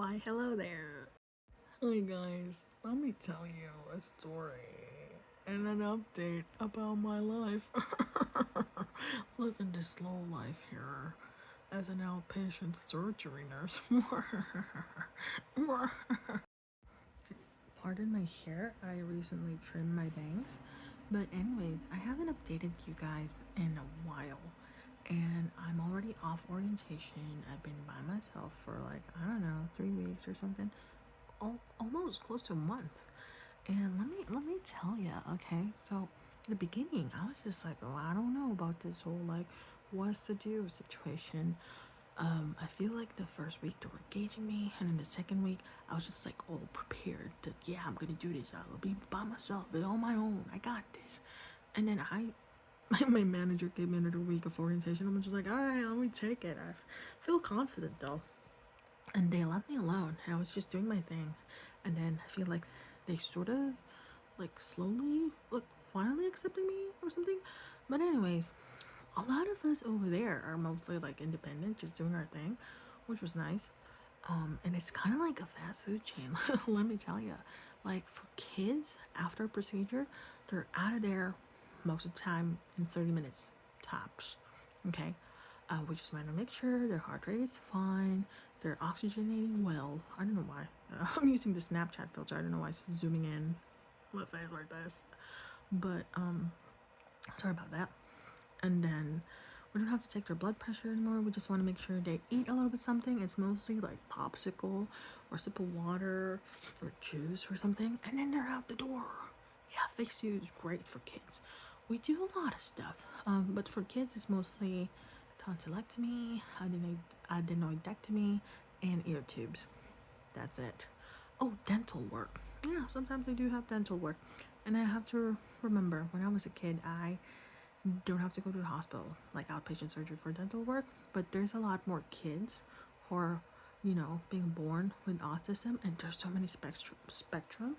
Why, hello there. Hi guys, let me tell you a story and an update about my life. Living this slow life here as an outpatient surgery nurse. Pardon my hair, I recently trimmed my bangs. But anyways, I haven't updated you guys in a while. And I'm already off orientation. I've been by myself for like, I don't know, 3 weeks or something. Almost close to a month. And let me tell you, okay? So in the beginning, I was just like, oh, I don't know about this whole like what's to do situation. I feel like the first week they were gauging me, and then the second week I was just like all prepared to, yeah, I'm gonna do this. I'll be by myself, be on my own. I got this. And then my manager gave me another week of orientation. I'm just like, all right, let me take it. I feel confident though, and they left me alone. I was just doing my thing, and then I feel like they sort of like slowly like finally accepting me or something. But anyways, a lot of us over there are mostly like independent, just doing our thing, which was nice. And it's kind of like a fast food chain. Let me tell you, like for kids after a procedure, they're out of there most of the time in 30 minutes tops. Okay, we just want to make sure their heart rate is fine, they're oxygenating well. I don't know why. I'm using the Snapchat filter. I don't know why it's zooming in my face like this. But sorry about that. And then we don't have to take their blood pressure anymore. We just want to make sure they eat a little bit something. It's mostly like popsicle or sip of water or juice or something, and then they're out the door. Yeah, face is great for kids. We do a lot of stuff, but for kids it's mostly tonsillectomy, adenoidectomy, and ear tubes. That's it. Oh, dental work. Yeah, sometimes they do have dental work. And I have to remember, when I was a kid, I don't have to go to the hospital, like outpatient surgery for dental work, but there's a lot more kids who are, being born with autism, and there's so many spectrum,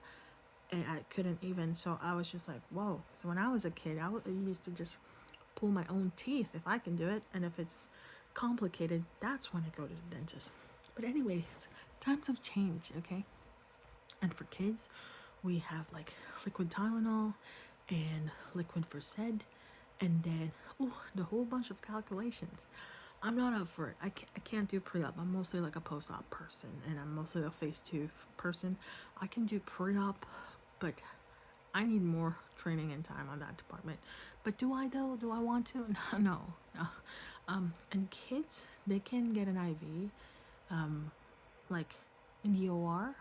and I couldn't even, so I was just like, whoa. So when I was a kid, I used to just pull my own teeth if I can do it, and if it's complicated, that's when I go to the dentist. But anyways, times have changed, okay? And for kids, we have like liquid Tylenol and liquid Versed, and then the whole bunch of calculations. I'm not up for it. I can't do pre-op. I'm mostly like a post-op person, and I'm mostly a phase 2 person. I can do pre-op, but I need more training and time on that department. But do I though? Do I want to? No, no. And kids, they can get an IV, like in the OR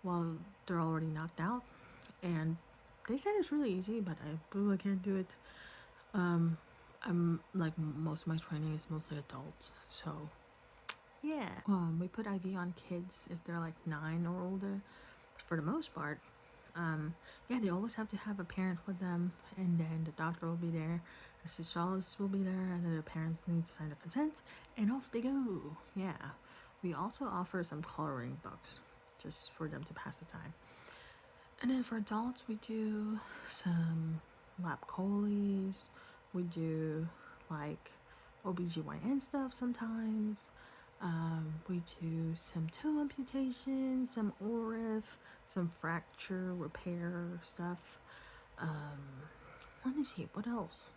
while they're already knocked out, and they said it's really easy, but I really can't do it. I'm like, most of my training is mostly adults, so yeah. We put IV on kids if they're like 9 or older, for the most part. Yeah, they always have to have a parent with them, and then the doctor will be there, the sociologist will be there, and then the parents need to sign the consent, and off they go. Yeah, we also offer some coloring books just for them to pass the time. And then for adults, we do some lap choles, we do like OBGYN stuff sometimes. We do some toe amputation, some ORIF, some fracture repair stuff. Let me see, what else?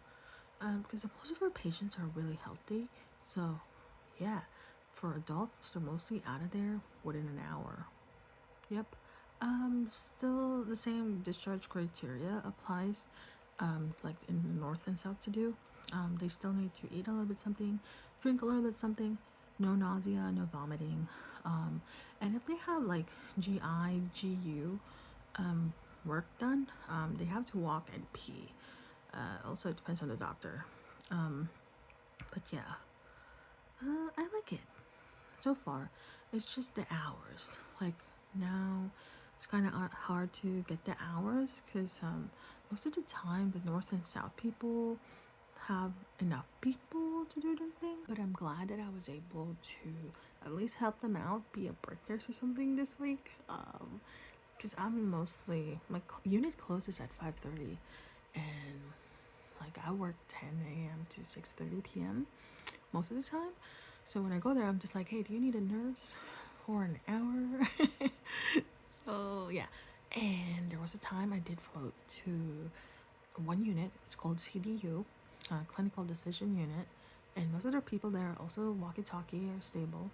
Because most of our patients are really healthy. So, yeah, for adults, they're mostly out of there within an hour. Yep. Still the same discharge criteria applies, like in the North and South SADU. They still need to eat a little bit something, drink a little bit something, no nausea, no vomiting. And if they have like GI, GU, work done, they have to walk and pee. Also, it depends on the doctor. But yeah, I like it so far. It's just the hours. Like now, it's kind of hard to get the hours because most of the time the North and South people have enough people to do their thing. But I'm glad that I was able to at least help them out, be a break nurse or something this week. Because I'm mostly, my unit closes at 5:30, and like I work 10 a.m. to 6:30 p.m. most of the time. So when I go there, I'm just like, hey, do you need a nurse for an hour. So yeah, and there was a time I did float to one unit. It's called CDU, Clinical Decision Unit, and most of the people there also walkie-talkie or stable.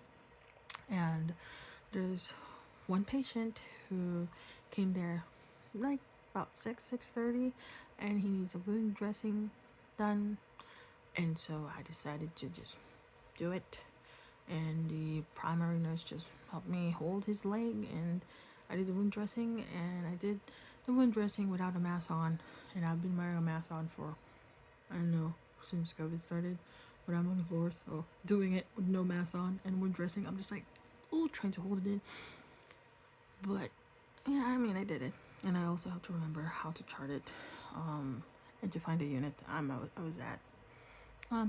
And there's one patient who came there like about 6:30, and he needs a wound dressing done, and so I decided to just do it. And the primary nurse just helped me hold his leg, and I did the wound dressing, and I did the wound dressing without a mask on, and I've been wearing a mask on for, I don't know, since COVID started. When I'm on the floor, so doing it with no mask on and wound dressing, I'm just like, ooh, trying to hold it in. But yeah, I mean, I did it, and I also have to remember how to chart it, and to find a unit I was at.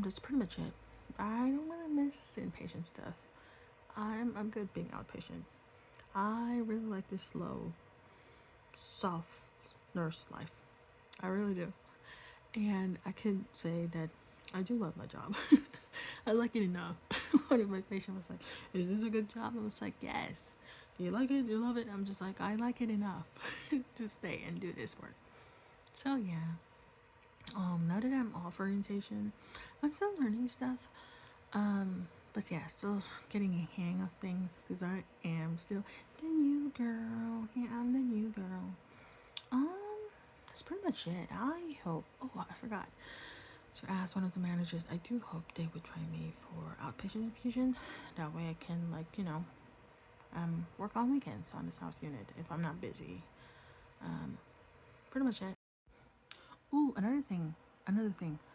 That's pretty much it. I don't really miss inpatient stuff. I'm good being outpatient. I really like this slow, soft nurse life. I really do. And I can say that I do love my job. I like it enough. One of my patients was like, "Is this a good job?" I was like, "Yes." "Do you like it? Do you love it?" I'm just like, I like it enough to stay and do this work. So yeah. Now that I'm off orientation, I'm still learning stuff. But yeah, still getting a hang of things because I am still the new girl. Yeah, I'm the new girl. Um, that's pretty much it. I hope. Oh, I forgot to ask one of the managers. I do hope they would train me for outpatient infusion. That way, I can work on weekends on this house unit if I'm not busy. Um, pretty much it. Ooh, another thing I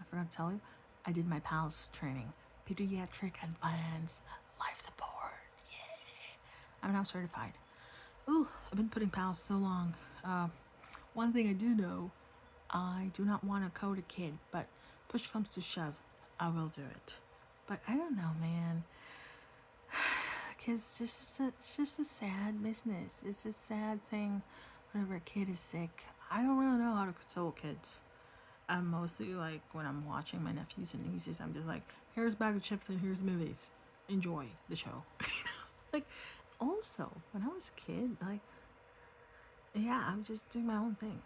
forgot to tell you. I did my PALS training, pediatric advanced life support. Yeah, I'm now certified. Ooh, I've been putting PALS so long. One thing I do know, I do not want to code a kid, but push comes to shove, I will do it. But I don't know, man. Because it's just a sad business. It's a sad thing whenever a kid is sick. I don't really know how to console kids. I'm mostly like, when I'm watching my nephews and nieces, I'm just like, here's a bag of chips and here's movies. Enjoy the show. Like, also, when I was a kid, like, yeah, I'm just doing my own thing.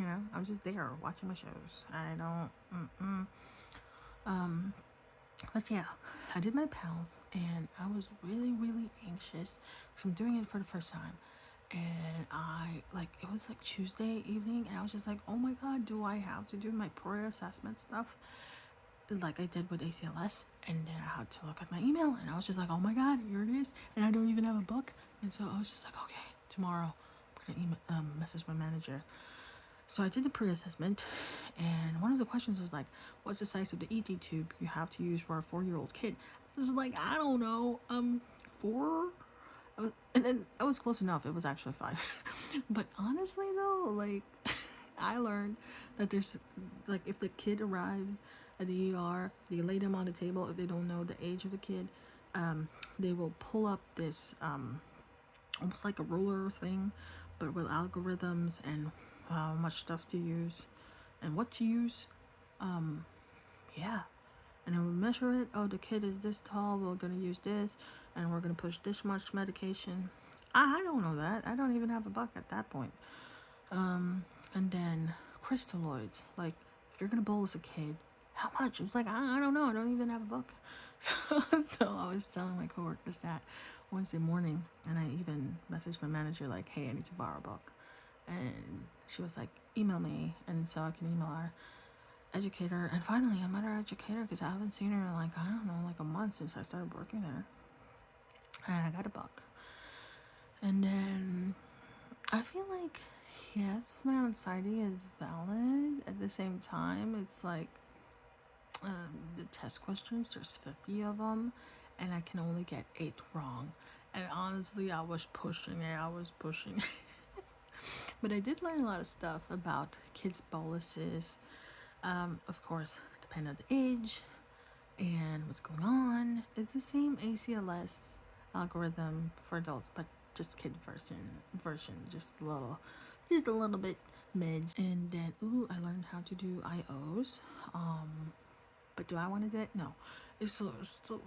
I'm just there watching my shows. I don't, but yeah, I did my PALS, and I was really, really anxious because I'm doing it for the first time. And it was like Tuesday evening, and I was just like, oh my God, do I have to do my pre-assessment stuff like I did with ACLS? And then I had to look at my email, and I was just like, oh my God, here it is. And I don't even have a book. And so I was just like, okay, tomorrow I'm going to message my manager. So I did the pre-assessment, and one of the questions was like, what's the size of the ET tube you have to use for a 4-year-old kid? I was like, I don't know, 4? And then I was close enough. It was actually 5. But honestly, though, like, I learned that there's, like, if the kid arrives at the ER, they lay them on the table. If they don't know the age of the kid, they will pull up this, almost like a ruler thing, but with algorithms and how much stuff to use and what to use. Yeah. And then we measure it. Oh, the kid is this tall. We're going to use this. And we're going to push this much medication. I don't know that. I don't even have a buck at that point. And then crystalloids. Like, if you're going to bolus a kid, how much? It was like, I don't know. I don't even have a book. So I was telling my coworkers that Wednesday morning. And I even messaged my manager like, hey, I need to borrow a book. And she was like, email me. And so I can email our educator. And finally, I met our educator because I haven't seen her in like, I don't know, like a month since I started working there. And I got a book. And then I feel like, yes, my anxiety is valid. At the same time, it's like the test questions, there's 50 of them, and I can only get 8 wrong. And honestly, I was pushing it. But I did learn a lot of stuff about kids' boluses. Of course, depending on the age and what's going on. It's the same ACLS algorithm for adults, but just kid version, just a little bit mids. And then, I learned how to do IOs. But do I want to do it? No. It still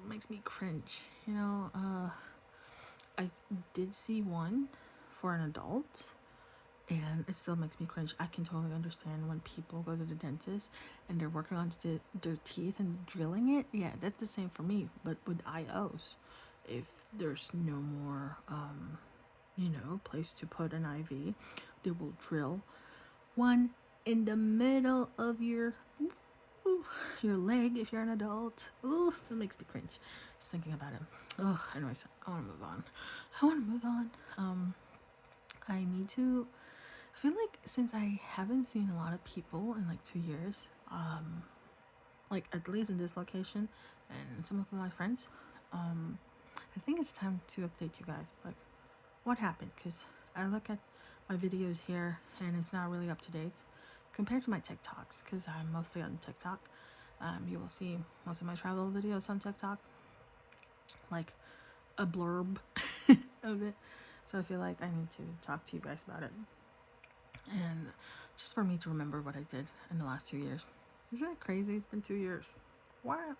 makes me cringe. I did see one for an adult, and it still makes me cringe. I can totally understand when people go to the dentist and they're working on their teeth and drilling it. Yeah, that's the same for me, but with IOs, if there's no more place to put an IV, they will drill one in the middle of your leg if you're an adult. Ooh, still makes me cringe just thinking about it. Oh, anyways, I want to move on. I need to. I feel like since I haven't seen a lot of people in like 2 years, like at least in this location and some of my friends, I think it's time to update you guys. Like, what happened? Because I look at my videos here and it's not really up to date compared to my TikToks. Because I'm mostly on TikTok. You will see most of my travel videos on TikTok, like a blurb of it. So I feel like I need to talk to you guys about it, and just for me to remember what I did in the last 2 years. Isn't it crazy? It's been 2 years. Wow.